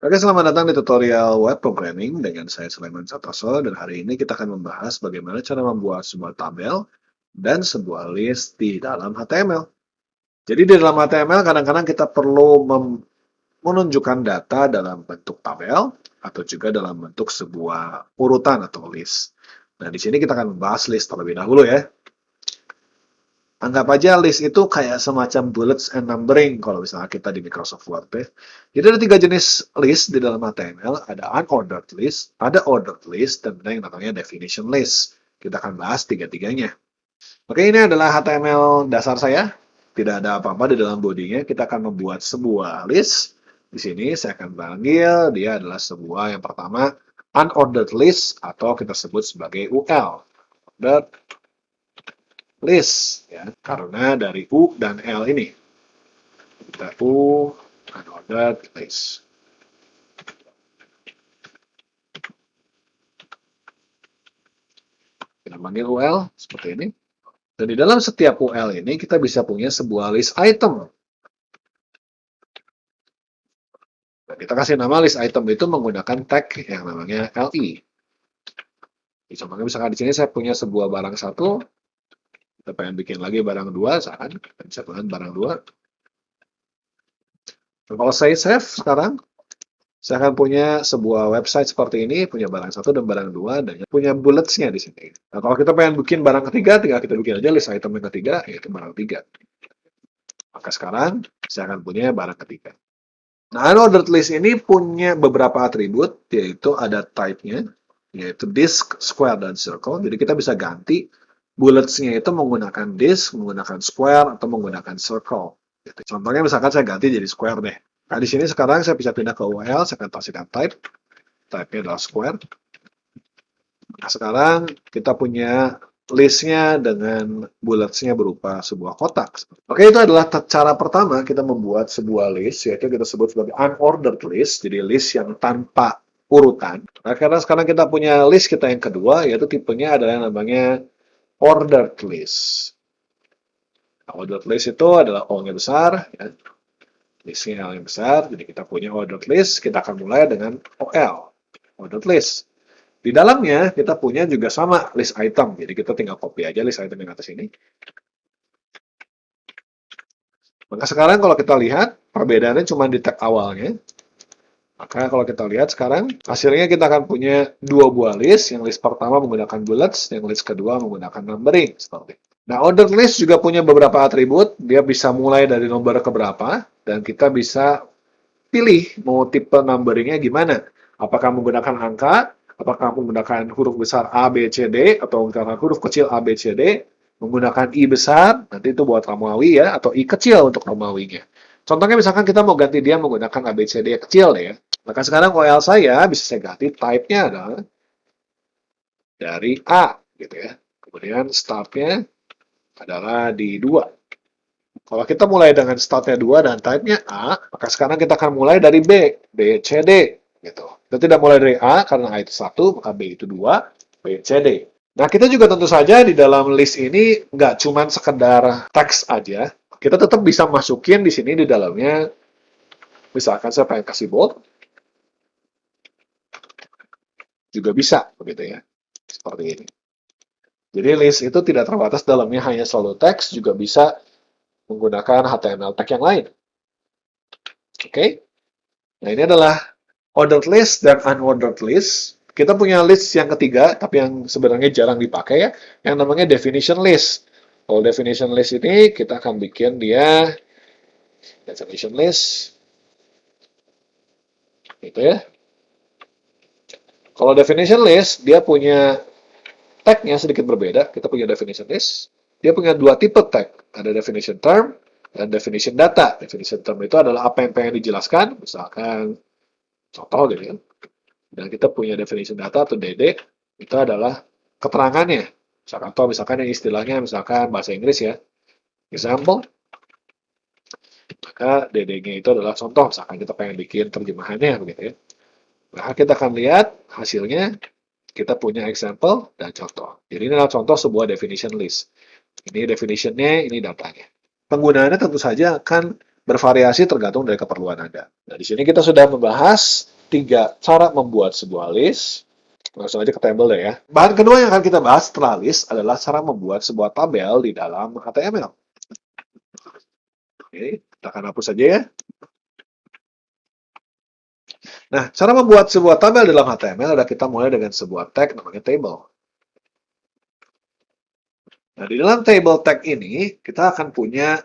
Oke, selamat datang di tutorial web programming dengan saya Sulaiman Santoso dan hari ini kita akan membahas bagaimana cara membuat sebuah tabel dan sebuah list di dalam HTML. Jadi di dalam HTML kadang-kadang kita perlu menunjukkan data dalam bentuk tabel atau juga dalam bentuk sebuah urutan atau list. Nah, di sini kita akan membahas list terlebih dahulu ya. Anggap aja list itu kayak semacam bullets and numbering kalau misalnya kita di Microsoft Word ya. Jadi ada tiga jenis list di dalam HTML, ada unordered list, ada ordered list, dan ada yang namanya definition list. Kita akan bahas tiga-tiganya. Oke, ini adalah HTML dasar saya. Tidak ada apa-apa di dalam bodinya. Kita akan membuat sebuah list. Di sini saya akan panggil dia adalah sebuah yang pertama unordered list atau kita sebut sebagai UL. Ordered list ya, karena dari U dan L ini. Kita U unordered list. Kita panggil UL seperti ini. Dan di dalam setiap UL ini kita bisa punya sebuah list item. Nah, kita kasih nama list item itu menggunakan tag yang namanya LI. Contohnya misalkan di sini saya punya sebuah barang satu, kita pengen bikin lagi barang dua, misalkan kita bisa bikin barang dua. Dan kalau saya save sekarang, saya akan punya sebuah website seperti ini, punya barang satu dan barang dua, dan punya bullets-nya di sini. Nah, kalau kita pengen bikin barang ketiga, tinggal kita bikin aja list item yang ketiga, yaitu barang tiga. Maka sekarang, saya akan punya barang ketiga. Nah, unordered list ini punya beberapa atribut, yaitu ada type-nya, yaitu disk, square, dan circle. Jadi kita bisa ganti bullets-nya itu menggunakan disk, menggunakan square, atau menggunakan circle. Gitu. Contohnya misalkan saya ganti jadi square deh. Nah, di sini sekarang saya bisa pindah ke URL, saya akan kasihkan type. Type-nya adalah square. Nah, sekarang kita punya list-nya dengan bullets-nya berupa sebuah kotak. Oke, itu adalah cara pertama kita membuat sebuah list, yaitu kita sebut sebagai unordered list, jadi list yang tanpa urutan. Nah, karena sekarang kita punya list kita yang kedua, yaitu tipenya adalah yang namanya ordered list. Nah, ordered list itu adalah O-nya besar, ya. Listnya L yang besar, jadi kita punya ordered list, kita akan mulai dengan OL, ordered list. Di dalamnya kita punya juga sama list item, jadi kita tinggal copy aja list item yang atas ini. Maka sekarang kalau kita lihat, perbedaannya cuma di tag awalnya. Maka kalau kita lihat sekarang, hasilnya kita akan punya dua buah list. Yang list pertama menggunakan bullets, yang list kedua menggunakan numbering. Seperti. Nah, ordered list juga punya beberapa atribut. Dia bisa mulai dari nomor keberapa, dan kita bisa pilih mau tipe numberingnya gimana. Apakah menggunakan angka, apakah menggunakan huruf besar A, B, C, D, atau menggunakan huruf kecil A, B, C, D, menggunakan I besar, nanti itu buat Romawi ya, atau I kecil untuk Romawinya. Contohnya misalkan kita mau ganti dia menggunakan A, B, C, D kecil ya. Maka sekarang OL saya bisa saya ganti type-nya adalah dari A gitu ya. Kemudian start-nya adalah di 2. Kalau kita mulai dengan startnya 2 dan type-nya A, maka sekarang kita akan mulai dari B, B, C, D. Gitu. Kita tidak mulai dari A, karena A itu 1, maka B itu 2, B, C, D. Nah, kita juga tentu saja di dalam list ini nggak cuma sekedar teks aja. Kita tetap bisa masukin di sini di dalamnya, misalkan saya pengen kasih bold, juga bisa, begitu ya. Seperti ini. Jadi list itu tidak terbatas dalamnya hanya selalu teks, juga bisa menggunakan HTML tag yang lain. Oke? Nah, ini adalah ordered list dan unordered list. Kita punya list yang ketiga, tapi yang sebenarnya jarang dipakai ya, yang namanya definition list. Kalau definition list ini, kita akan bikin dia definition list. Gitu ya. Kalau definition list, dia punya tag-nya sedikit berbeda. Kita punya definition list. Dia punya dua tipe tag. Ada definition term dan definition data. Definition term itu adalah apa yang pengen dijelaskan. Misalkan contoh gitu ya. Dan kita punya definition data atau DD. Itu adalah keterangannya. Misalkan, atau misalkan yang istilahnya misalkan bahasa Inggris ya. Example. Maka DD-nya itu adalah contoh. Misalkan kita pengen bikin terjemahannya begitu ya. Nah, kita akan lihat hasilnya. Kita punya example dan contoh. Jadi ini adalah contoh sebuah definition list. Ini definition-nya, ini datanya. Penggunaannya tentu saja akan bervariasi tergantung dari keperluan Anda. Nah, di sini kita sudah membahas 3 cara membuat sebuah list. Langsung aja ke tabel deh ya. Bahan kedua yang akan kita bahas setelah list adalah cara membuat sebuah tabel di dalam HTML. Oke, kita akan hapus saja ya. Nah, cara membuat sebuah tabel dalam HTML adalah kita mulai dengan sebuah tag namanya table. Nah, di dalam table tag ini, kita akan punya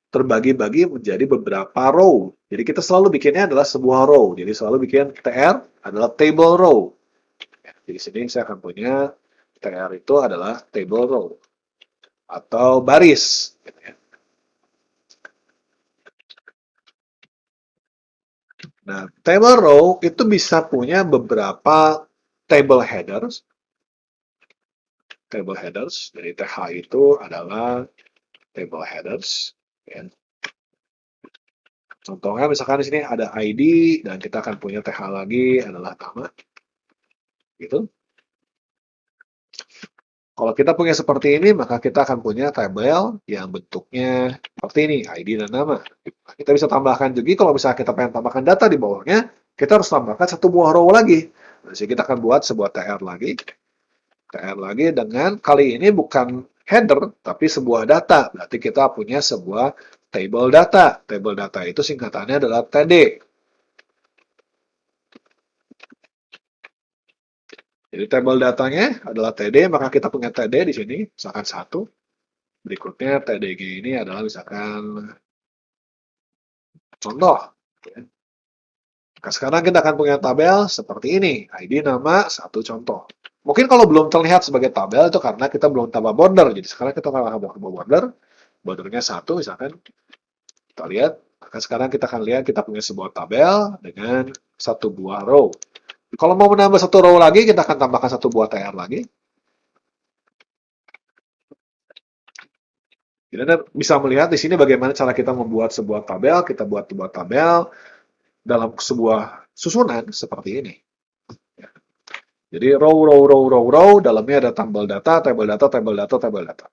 terbagi-bagi menjadi beberapa row. Jadi kita selalu bikinnya adalah sebuah row. Jadi selalu bikin TR adalah table row. Jadi sini saya akan punya TR itu adalah table row atau baris. Gitu ya. Nah, table row itu bisa punya beberapa table headers. Table headers, jadi TH itu adalah table headers. Ya. Contohnya misalkan di sini ada ID dan kita akan punya TH lagi adalah nama. Gitu. Kalau kita punya seperti ini, maka kita akan punya tabel yang bentuknya seperti ini, ID dan nama. Kita bisa tambahkan juga, kalau misalnya kita pengen tambahkan data di bawahnya, kita harus tambahkan satu buah row lagi. Jadi kita akan buat sebuah TR lagi dengan kali ini bukan header, tapi sebuah data. Berarti kita punya sebuah table data. Table data itu singkatannya adalah TD. Jadi table datanya adalah TD, maka kita punya TD di sini, misalkan 1. Berikutnya TDG ini adalah misalkan contoh. Nah, sekarang kita akan punya tabel seperti ini. ID, nama, 1 contoh. Mungkin kalau belum terlihat sebagai tabel itu karena kita belum tambah border. Jadi sekarang kita akan tambah border. Bordernya 1 misalkan. Kita lihat. Maka sekarang kita akan lihat kita punya sebuah tabel dengan satu buah row. Kalau mau menambah satu row lagi, kita akan tambahkan satu buah TR lagi. Jadi Anda bisa melihat di sini bagaimana cara kita membuat sebuah tabel. Kita buat sebuah tabel dalam sebuah susunan seperti ini. Jadi row, dalamnya ada tabel data, tabel data, tabel data, tabel data.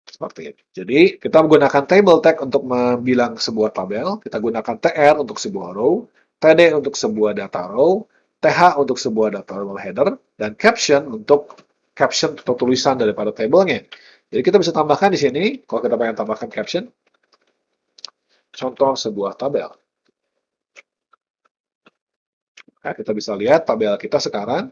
Seperti ini. Jadi kita menggunakan table tag untuk membilang sebuah tabel, kita gunakan TR untuk sebuah row, TD untuk sebuah data row, TH untuk sebuah data row header, dan caption untuk caption atau tulisan daripada tabelnya. Jadi kita bisa tambahkan di sini, kalau kita pengen tambahkan caption, contoh sebuah tabel. Nah, kita bisa lihat tabel kita sekarang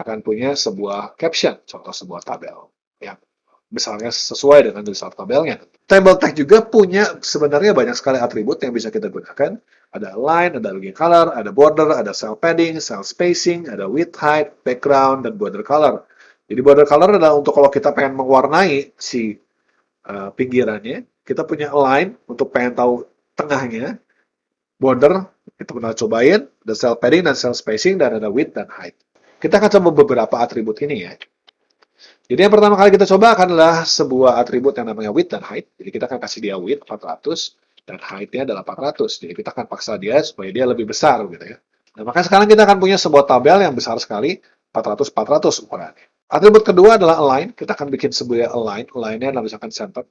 akan punya sebuah caption, contoh sebuah tabel. Yang besarnya sesuai dengan besar tabelnya. Table tag juga punya sebenarnya banyak sekali atribut yang bisa kita gunakan. Ada line, ada login color, ada border, ada cell padding, cell spacing, ada width, height, background, dan border color. Jadi border color adalah untuk kalau kita pengen mewarnai si pinggirannya, kita punya align untuk pengen tahu tengahnya, border, kita pernah cobain, ada cell padding dan cell spacing, dan ada width dan height. Kita akan coba beberapa atribut ini ya. Jadi yang pertama kali kita coba adalah sebuah atribut yang namanya width dan height. Jadi kita akan kasih dia width 400 dan height-nya adalah 400. Jadi kita akan paksa dia supaya dia lebih besar gitu ya. Nah, maka sekarang kita akan punya sebuah tabel yang besar sekali 400 ukurannya. Atribut kedua adalah align. Kita akan bikin sebuah align. Align-nya adalah misalkan center.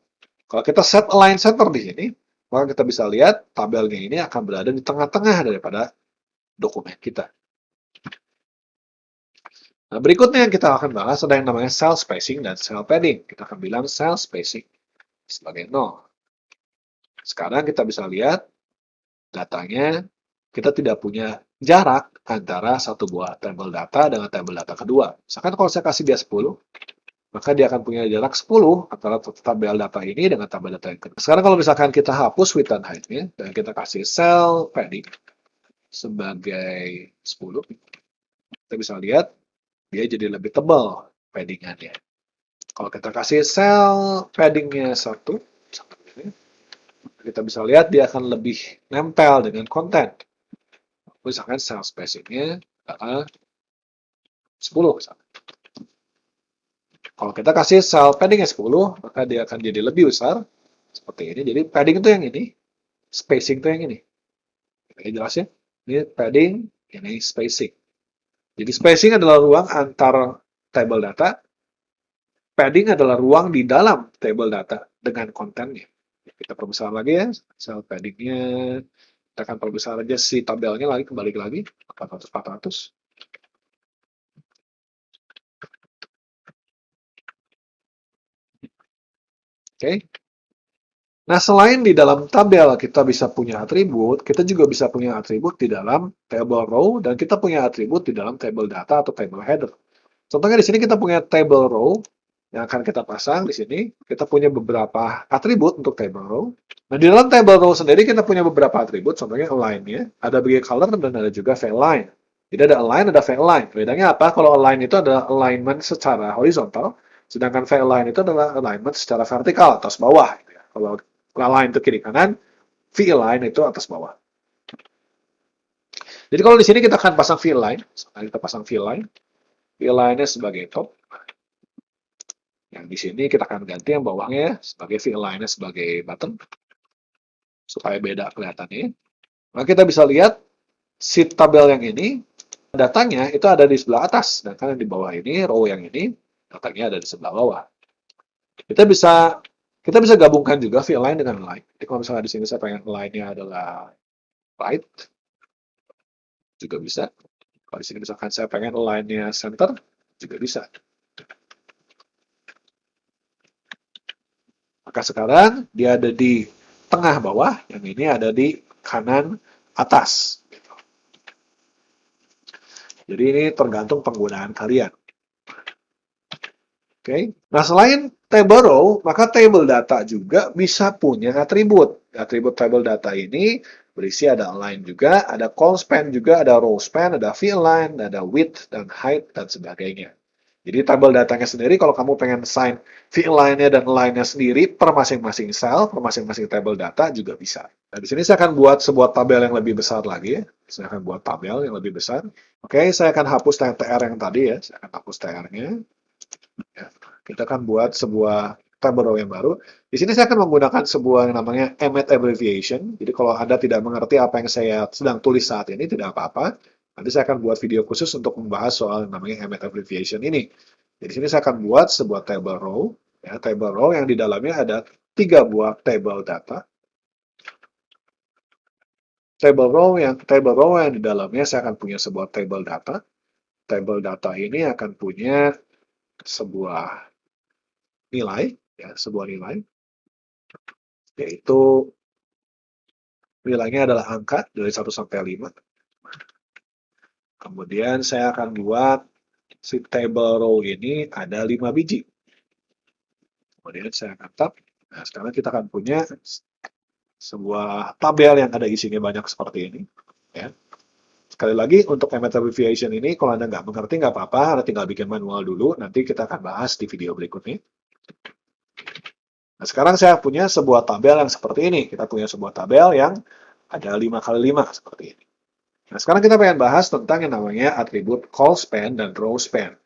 Kalau kita set align center di sini, maka kita bisa lihat tabelnya ini akan berada di tengah-tengah daripada dokumen kita. Nah, berikutnya yang kita akan bahas ada yang namanya cell spacing dan cell padding. Kita akan bilang cell spacing sebagai 0. Sekarang kita bisa lihat datanya, kita tidak punya jarak antara satu buah tabel data dengan tabel data kedua. Misalkan kalau saya kasih dia 10, maka dia akan punya jarak 10 antara tabel data ini dengan tabel data yang kedua. Sekarang kalau misalkan kita hapus width dan height-nya, dan kita kasih cell padding sebagai 10, kita bisa lihat dia jadi lebih tebal paddingannya. Kalau kita kasih cell paddingnya 1, kita bisa lihat dia akan lebih nempel dengan konten. Misalkan cell spacingnya adalah 10. Misalkan. Kalau kita kasih cell paddingnya 10, maka dia akan jadi lebih besar. Seperti ini. Jadi padding itu yang ini. Spacing itu yang ini. Ini jelas ya. Ini padding, ini spacing. Jadi spacing adalah ruang antar table data. Padding adalah ruang di dalam table data dengan kontennya. Kita perbesar lagi ya, cell paddingnya Kita akan perbesar aja si tabelnya lagi, kembali lagi 400. Oke. Nah, selain di dalam tabel kita bisa punya atribut, kita juga bisa punya atribut di dalam table row, dan kita punya atribut di dalam table data atau table header. Contohnya di sini kita punya table row yang akan kita pasang di sini. Kita punya beberapa atribut untuk table row. Nah, di dalam table row sendiri kita punya beberapa atribut, contohnya align-nya, ada bagi color dan ada juga fill line. Jadi ada align, ada fill line. Bedanya apa? Kalau align itu adalah alignment secara horizontal, sedangkan fill line itu adalah alignment secara vertikal, atas bawah. Gitu ya. Kalau align itu kiri kanan, fill line itu atas bawah. Jadi kalau di sini kita akan pasang fill line, kita pasang fill line-nya sebagai top. Yang di sini kita akan ganti yang bawahnya sebagai fill line-nya sebagai button, supaya beda kelihatannya. Nah, kita bisa lihat si tabel yang ini, datanya itu ada di sebelah atas, sedangkan yang di bawah ini, row yang ini, datanya ada di sebelah bawah. Kita bisa gabungkan juga fill line dengan line. Jadi kalau misalnya di sini saya pengen line-nya adalah right, juga bisa. Kalau di sini misalkan saya pengen line-nya center, juga bisa. Maka sekarang dia ada di tengah bawah, yang ini ada di kanan atas. Jadi ini tergantung penggunaan kalian. Oke. Nah, selain table row, maka table data juga bisa punya atribut. Atribut table data ini berisi ada align juga, ada call span juga, ada row span, ada fill line, ada width dan height dan sebagainya. Jadi tabel datanya sendiri, kalau kamu pengen assign fill line-nya dan line-nya sendiri per masing-masing cell, per masing-masing table data juga bisa. Nah, di sini saya akan buat sebuah tabel yang lebih besar lagi. Saya akan buat tabel yang lebih besar. Oke, saya akan hapus TR yang tadi ya. Saya akan hapus TR-nya. Ya, kita akan buat sebuah tabel row yang baru. Di sini saya akan menggunakan sebuah yang namanya emmet abbreviation. Jadi kalau Anda tidak mengerti apa yang saya sedang tulis saat ini, tidak apa-apa. Nanti saya akan buat video khusus untuk membahas soal yang namanya emmet abbreviation ini. Jadi di sini saya akan buat sebuah table row. Ya, table row yang di dalamnya ada 3 buah table data. Table row yang di dalamnya saya akan punya sebuah table data. Table data ini akan punya sebuah nilai, ya, sebuah nilai, yaitu nilainya adalah angka dari 1 sampai 5. Kemudian saya akan buat si table row ini ada 5 biji. Kemudian saya akan tab. Nah, sekarang kita akan punya sebuah tabel yang ada isinya banyak seperti ini. Ya. Sekali lagi, untuk emmet abbreviation ini, kalau Anda nggak mengerti, nggak apa-apa. Anda tinggal bikin manual dulu. Nanti kita akan bahas di video berikutnya. Nah, sekarang saya punya sebuah tabel yang seperti ini. Kita punya sebuah tabel yang ada 5 kali 5 seperti ini. Nah, sekarang kita pengen bahas tentang yang namanya atribut call span dan row span.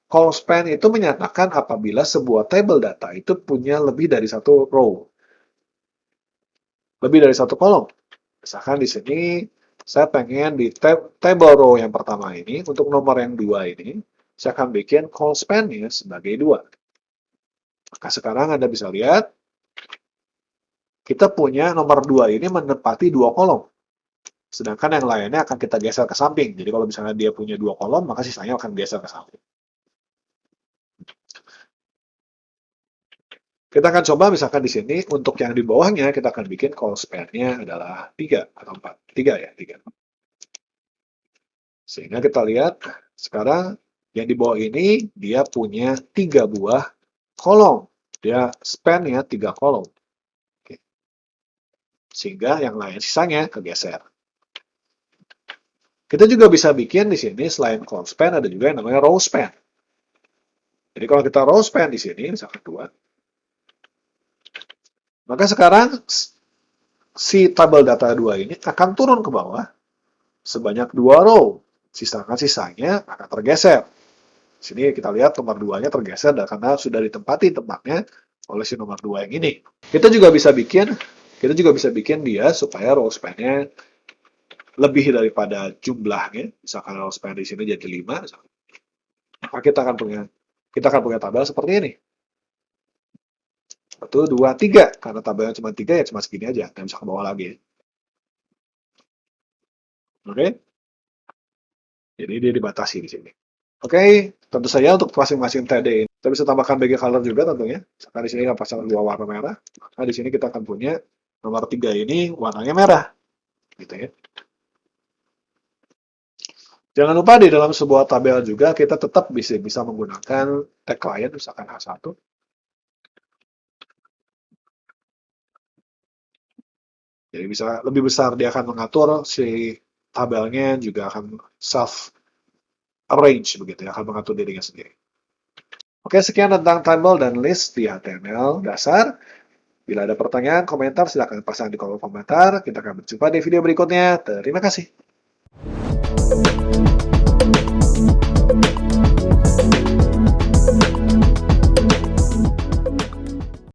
Call span itu menyatakan apabila sebuah table data itu punya lebih dari satu row. Lebih dari satu kolom. Misalkan di sini, saya pengen di table row yang pertama ini, untuk nomor yang 2 ini, saya akan bikin call span-nya sebagai 2. Maka sekarang Anda bisa lihat, kita punya nomor 2 ini menempati 2 kolom. Sedangkan yang lainnya akan kita geser ke samping. Jadi kalau misalnya dia punya 2 kolom, maka sisanya akan geser ke samping. Kita akan coba misalkan di sini, untuk yang di bawahnya, kita akan bikin call span-nya adalah 3 atau 4. 3 ya, 3. Sehingga kita lihat, sekarang yang di bawah ini, dia punya 3 buah kolom. Dia span-nya 3 kolom. Oke. Sehingga yang lain sisanya kegeser. Kita juga bisa bikin di sini, selain call span, ada juga yang namanya row span. Jadi kalau kita row span di sini, misalkan 2, maka sekarang si tabel data 2 ini akan turun ke bawah sebanyak 2 row. Sisanya akan tergeser. Di sini kita lihat nomor 2-nya tergeser karena sudah ditempati tempatnya oleh si nomor 2 yang ini. Kita juga bisa bikin dia supaya row span-nya lebih daripada jumlahnya. Misalkan row span di sini jadi 5, maka kita akan punya tabel seperti ini. 1, 2, 3. Karena tabelnya cuma 3, ya cuma segini aja. Nggak bisa ke bawah lagi. Oke, jadi dia dibatasi di sini. Oke, tentu saja untuk masing-masing TD ini, kita bisa tambahkan background color juga tentunya. Misalkan di sini kita pasang dua warna merah. Nah, di sini kita akan punya nomor 3 ini warnanya merah, gitu ya. Jangan lupa di dalam sebuah tabel juga kita tetap bisa menggunakan tag client, misalkan H1. Jadi bisa lebih besar, dia akan mengatur si tabelnya juga akan self arrange begitu ya, akan mengatur dirinya sendiri. Oke, sekian tentang tabel dan list di HTML dasar. Bila ada pertanyaan, komentar, silakan pasang di kolom komentar. Kita akan berjumpa di video berikutnya. Terima kasih.